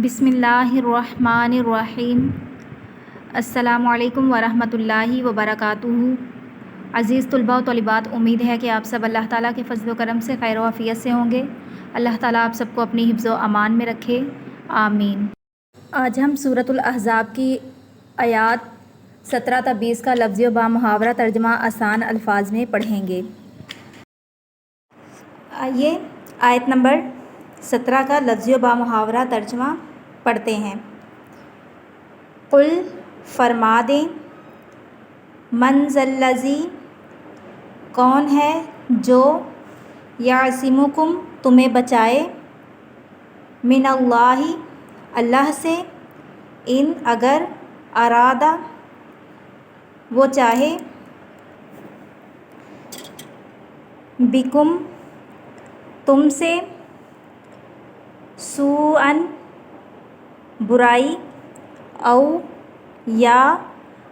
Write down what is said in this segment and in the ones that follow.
بسم اللہ الرحمن الرحیم۔ السلام علیکم ورحمۃ اللہ وبرکاتہ۔ عزیز طلباء و طالبات، امید ہے کہ آپ سب اللہ تعالیٰ کے فضل و کرم سے خیر و عافیت سے ہوں گے۔ اللہ تعالیٰ آپ سب کو اپنی حفظ و امان میں رکھے، آمین۔ آج ہم سورۃ الاحزاب کی آیات 17 تا 20 کا لفظی و بامحاورہ ترجمہ آسان الفاظ میں پڑھیں گے۔ آئیے آیت نمبر 17 کا لفظی و بامحاورہ ترجمہ پڑھتے ہیں۔ قل فرما دیں، من ذالذی کون ہے جو یعصمکم تمہیں بچائے، من اللہ اللہ سے، ان اگر ارادہ وہ چاہے، بکم تم سے، سوءً برائی، او یا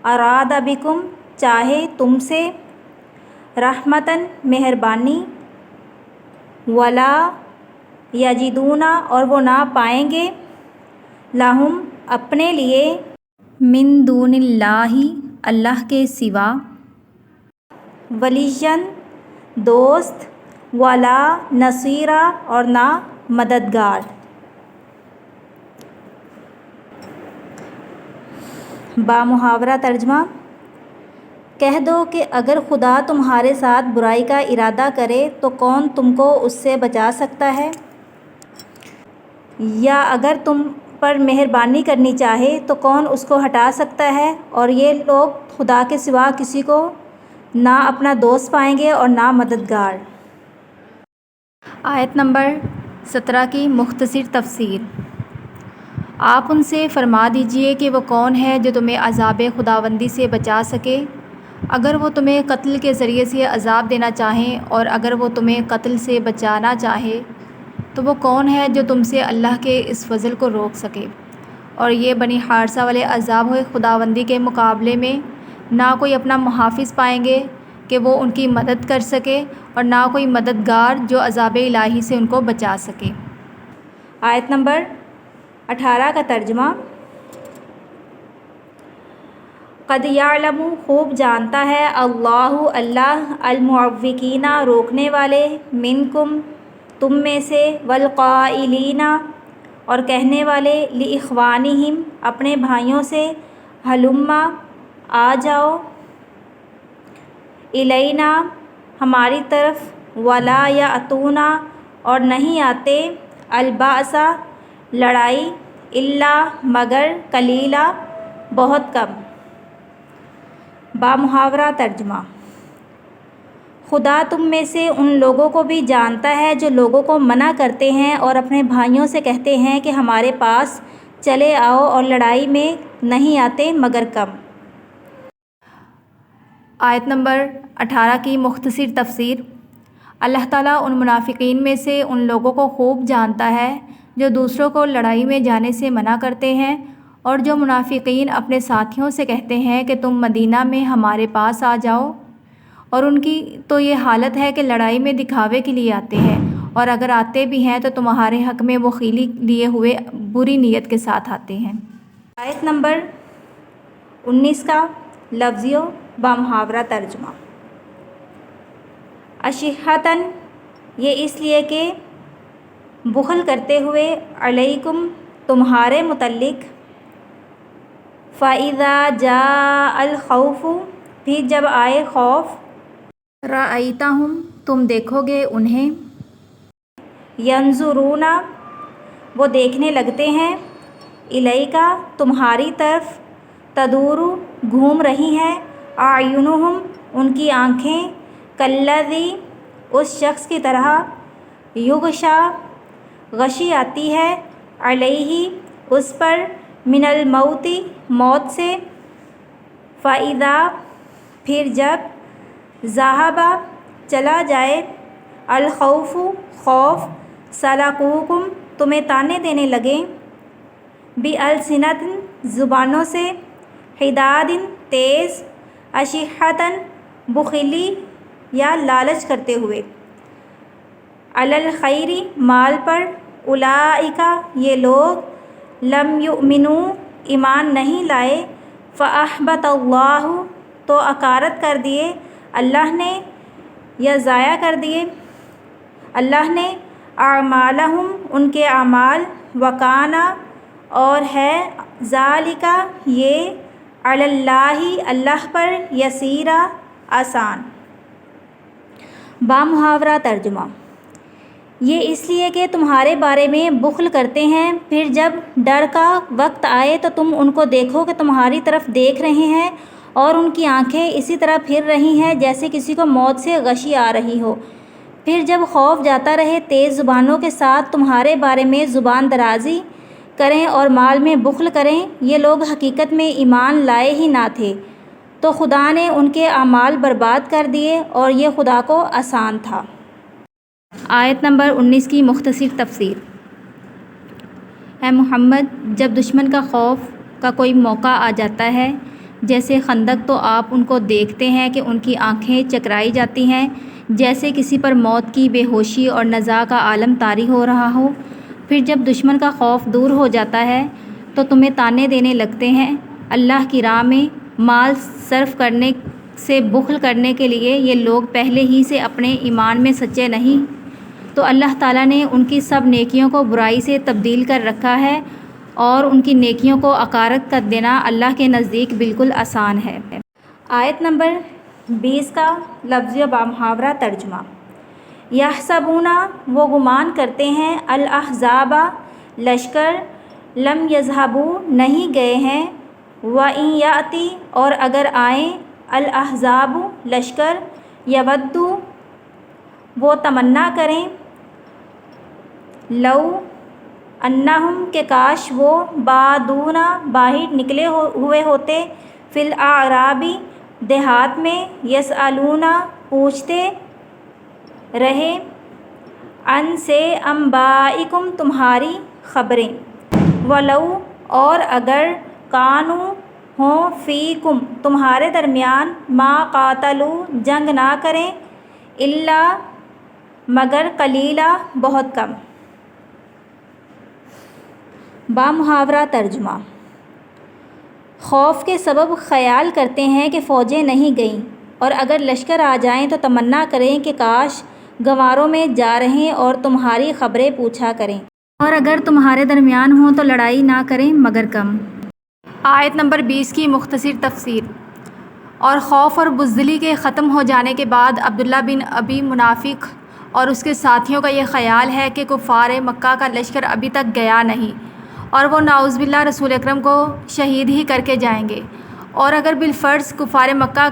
ارادہ بکم چاہے تم سے، رحمتاً مہربانی، ولا یجدون اور وہ نہ پائیں گے، لہم اپنے لیے، من دون اللہ اللہ کے سوا، ولیًّا دوست، ولا نصیرا اور نہ مددگار۔ بامحاورہ ترجمہ، کہہ دو کہ اگر خدا تمہارے ساتھ برائی کا ارادہ کرے تو کون تم کو اس سے بچا سکتا ہے، یا اگر تم پر مہربانی کرنی چاہے تو کون اس کو ہٹا سکتا ہے، اور یہ لوگ خدا کے سوا کسی کو نہ اپنا دوست پائیں گے اور نہ مددگار۔ آیت نمبر 17 کی مختصر تفسیر۔ آپ ان سے فرما دیجئے کہ وہ کون ہے جو تمہیں عذاب خداوندی سے بچا سکے، اگر وہ تمہیں قتل کے ذریعے سے عذاب دینا چاہیں، اور اگر وہ تمہیں قتل سے بچانا چاہے تو وہ کون ہے جو تم سے اللہ کے اس فضل کو روک سکے۔ اور یہ بنی حارثہ والے عذاب خداوندی کے مقابلے میں نہ کوئی اپنا محافظ پائیں گے کہ وہ ان کی مدد کر سکے، اور نہ کوئی مددگار جو عذاب الہی سے ان کو بچا سکے۔ آیت نمبر 18 کا ترجمہ۔ قد یعلم خوب جانتا ہے، اللہ المعوقین روکنے والے، منکم تم میں سے، والقائلین اور کہنے والے، لاخوانہم اپنے بھائیوں سے، ہلم آ جاؤ، الینا ہماری طرف، ولا یأتون اور نہیں آتے، البأس لڑائی، الا مگر، قلیلا بہت کم۔ بامحاورہ ترجمہ، خدا تم میں سے ان لوگوں کو بھی جانتا ہے جو لوگوں کو منع کرتے ہیں اور اپنے بھائیوں سے کہتے ہیں کہ ہمارے پاس چلے آؤ، اور لڑائی میں نہیں آتے مگر کم۔ آیت نمبر 18 کی مختصر تفسیر۔ اللہ تعالیٰ ان منافقین میں سے ان لوگوں کو خوب جانتا ہے جو دوسروں کو لڑائی میں جانے سے منع کرتے ہیں، اور جو منافقین اپنے ساتھیوں سے کہتے ہیں کہ تم مدینہ میں ہمارے پاس آ جاؤ، اور ان کی تو یہ حالت ہے کہ لڑائی میں دکھاوے کے لیے آتے ہیں، اور اگر آتے بھی ہیں تو تمہارے حق میں وہ خیلی لیے ہوئے بری نیت کے ساتھ آتے ہیں۔ آیت نمبر 19 کا لفظی و بامحاورہ ترجمہ۔ اشحتاً یہ اس لیے کہ بخل کرتے ہوئے، علیکم تمہارے متعلق، فَإِذَا جَاءَ الْخَوْفُ پھر جب آئے خوف، رَأَيْتَهُمْ تم دیکھو گے انہیں، يَنظُرُونَ وہ دیکھنے لگتے ہیں، إِلَيْكَ تمہاری طرف، تدور گھوم رہی ہیں، أَعْيُنُهُمْ ان کی آنکھیں، كالذی اس شخص کی طرح، يغشى غشی آتی ہے، علیہ اس پر، من الموت موت سے، فَإِذَا پھر جب، ذَهَبَ چلا جائے، الخوف خوف، سَلَقُوكُم تمہیں طعنے دینے لگیں، بِأَلْسِنَةٍ زبانوں سے، حِدَادٍ تیز، أَشِحَّةً بخیلی یا لالچ کرتے ہوئے، علی الخیر مال پر، اولئک یہ لوگ، لم یؤمنوا ایمان نہیں لائے، فاحبط اللہ تو اکارت کر دیے اللہ نے یا ضائع کر دیے اللہ نے اعمالہم ان کے اعمال، وکان اور ہے ذالک یہ علی اللہ اللہ پر یسیرا آسان۔ بامحاورہ ترجمہ۔ یہ اس لیے کہ تمہارے بارے میں بخل کرتے ہیں، پھر جب ڈر کا وقت آئے تو تم ان کو دیکھو کہ تمہاری طرف دیکھ رہے ہیں اور ان کی آنکھیں اسی طرح پھر رہی ہیں جیسے کسی کو موت سے غشی آ رہی ہو۔ پھر جب خوف جاتا رہے تیز زبانوں کے ساتھ تمہارے بارے میں زبان درازی کریں اور مال میں بخل کریں، یہ لوگ حقیقت میں ایمان لائے ہی نہ تھے، تو خدا نے ان کے اعمال برباد کر دیے اور یہ خدا کو آسان تھا۔ آیت نمبر 19 کی مختصر تفسیر۔ اے محمد، جب دشمن کا خوف کا کوئی موقع آ جاتا ہے جیسے خندق، تو آپ ان کو دیکھتے ہیں کہ ان کی آنکھیں چکرائی جاتی ہیں جیسے کسی پر موت کی بے ہوشی اور نزاع کا عالم طاری ہو رہا ہو۔ پھر جب دشمن کا خوف دور ہو جاتا ہے تو تمہیں طعنے دینے لگتے ہیں اللہ کی راہ میں مال صرف کرنے سے بخل کرنے کے لیے۔ یہ لوگ پہلے ہی سے اپنے ایمان میں سچے نہیں، تو اللہ تعالیٰ نے ان کی سب نیکیوں کو برائی سے تبدیل کر رکھا ہے، اور ان کی نیکیوں کو اکارت کر دینا اللہ کے نزدیک بالکل آسان ہے۔ آیت نمبر 20 کا لفظی و بامحاورہ ترجمہ۔ یحسبون وہ گمان کرتے ہیں، الاحزاب لشکر، لم یذہبوا نہیں گئے ہیں، وَإِن یأتی اور اگر آئیں، الاحزاب لشکر، یودوا وہ تمنا کریں، لو انہم کہ کاش وہ بادون باہر نکلے ہوئے ہوتے، فی الاعراب دیہات میں، یسألون پوچھتے رہے، ان سے انبائکم تمہاری خبریں، ولو اور اگر کانوا ہوں فیکم تمہارے درمیان، ما قاتلوا جنگ نہ کریں، الا مگر قلیلا بہت کم۔ بامحاورہ ترجمہ۔ خوف کے سبب خیال کرتے ہیں کہ فوجیں نہیں گئیں، اور اگر لشکر آ جائیں تو تمنا کریں کہ کاش گنواروں میں جا رہیں اور تمہاری خبریں پوچھا کریں، اور اگر تمہارے درمیان ہوں تو لڑائی نہ کریں مگر کم۔ آیت نمبر 20 کی مختصر تفسیر۔ اور خوف اور بزدلی کے ختم ہو جانے کے بعد عبداللہ بن ابی منافق اور اس کے ساتھیوں کا یہ خیال ہے کہ کفار مکہ کا لشکر ابھی تک گیا نہیں، اور وہ نعوذ باللہ رسول اکرم کو شہید ہی کر کے جائیں گے، اور اگر بالفرض کفار مکہ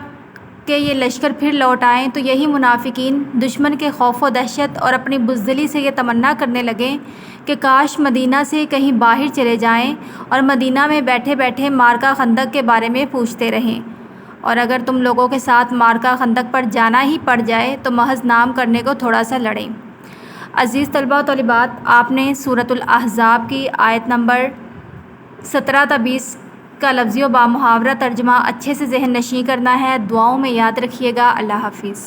کے یہ لشکر پھر لوٹ آئیں تو یہی منافقین دشمن کے خوف و دہشت اور اپنی بزدلی سے یہ تمنا کرنے لگیں کہ کاش مدینہ سے کہیں باہر چلے جائیں اور مدینہ میں بیٹھے بیٹھے معرکہ خندق کے بارے میں پوچھتے رہیں، اور اگر تم لوگوں کے ساتھ معرکہ خندق پر جانا ہی پڑ جائے تو محض نام کرنے کو تھوڑا سا لڑیں۔ عزیز طلباء و طالبات، آپ نے سورۃ الاحزاب کی آیت نمبر 17 تا 20 کا لفظی و بامحاورہ ترجمہ اچھے سے ذہن نشین کرنا ہے۔ دعاؤں میں یاد رکھیے گا۔ اللہ حافظ۔